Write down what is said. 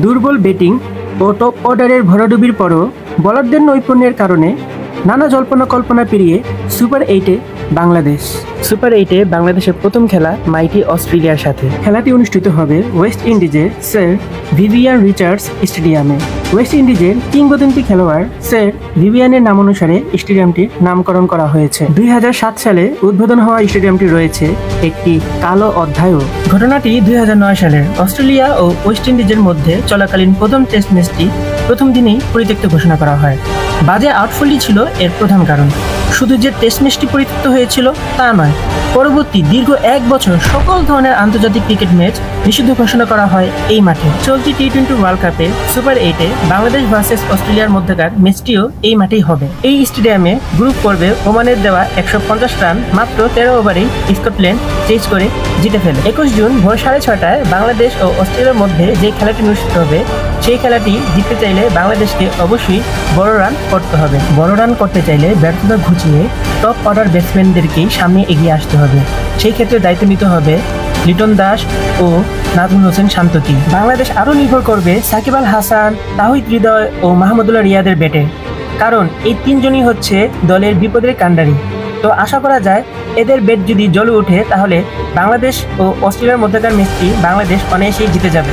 দুর্বল ব্যাটিং ও টপ অর্ডারের ভরাডুবির পরও বোলারদের নৈপুণ্যের কারণে নানা জল্পনা কল্পনা পেরিয়ে সুপার 8-এ বাংলাদেশ। সুপার 8-এ বাংলাদেশের প্রথম খেলা মাইটি অস্ট্রেলিয়ার সাথে। খেলাটি অনুষ্ঠিত হবে ওয়েস্ট ইন্ডিজের স্যার ভিভিয়ান রিচার্ডস স্টেডিয়ামে। ওয়েস্ট ইন্ডিজের কিংবদন্তি খেলোয়াড় স্যার ভিভিয়ানের নাম অনুসারে স্টেডিয়ামটির নামকরণ করা হয়েছে। 2007 সালে উদ্বোধন হওয়া স্টেডিয়ামটি রয়েছে একটি কালো অধ্যায়ও। ঘটনাটি 2009 সালের অস্ট্রেলিয়া ও ওয়েস্ট ইন্ডিজের মধ্যে চলাকালীন প্রথম টেস্ট ম্যাচটি প্রথম দিনেই পরিত্যক্ত ঘোষণা করা হয়। বাজে আউটফলই ছিল এর প্রধান কারণ। শুধু যে টেস্ট ম্যাচটি পরিত্যক্ত হয়েছিল তা নয়, পরবর্তী দীর্ঘ 1 বছর সকল ধরনের আন্তর্জাতিক ক্রিকেট ম্যাচ নিষিদ্ধ ঘোষণা করা হয় এই মাঠে। চলতি টি-20 ওয়ার্ল্ড কাপে সুপার 8-এ বাংলাদেশ ভার্সেস অস্ট্রেলিয়ার মধ্যকার ম্যাচটিও এই মাঠেই হবে। এই স্টেডিয়ামে গ্রুপ পর্বে ওমানের দেওয়া 150 রান মাত্র 13 ওভারেই স্কটল্যান্ড চেজ করে জিতে ফেলে। 21 জুন ভোর 6:30টায় বাংলাদেশ ও অস্ট্রেলিয়ার মধ্যে যে খেলাটি অনুষ্ঠিত হবে সেই খেলাটি জিততে চাইলে বাংলাদেশকে অবশ্যই বড় রান করতে হবে। বড় রান করতে চাইলে ব্যর্থতা ঘুচিয়ে টপ অর্ডার ব্যাটসম্যানদেরকেই সামনে এগিয়ে আসতে হবে। সেই ক্ষেত্রে দায়িত্ব নিতে হবে লিটন দাস ও নাজমুল হোসেন শান্তকে। বাংলাদেশ আরও নির্ভর করবে সাকিব আল হাসান, তাহিদ হৃদয় ও মাহমুদুল্লাহ রিয়াদের ব্যাটে, কারণ এই তিনজনই হচ্ছে দলের বিপদের কাণ্ডারি। তো আশা করা যায় এদের ব্যাট যদি জ্বলে ওঠে তাহলে বাংলাদেশ ও অস্ট্রেলিয়ার মধ্যকার ম্যাচটি বাংলাদেশ অনায়াসেই জিতে যাবে।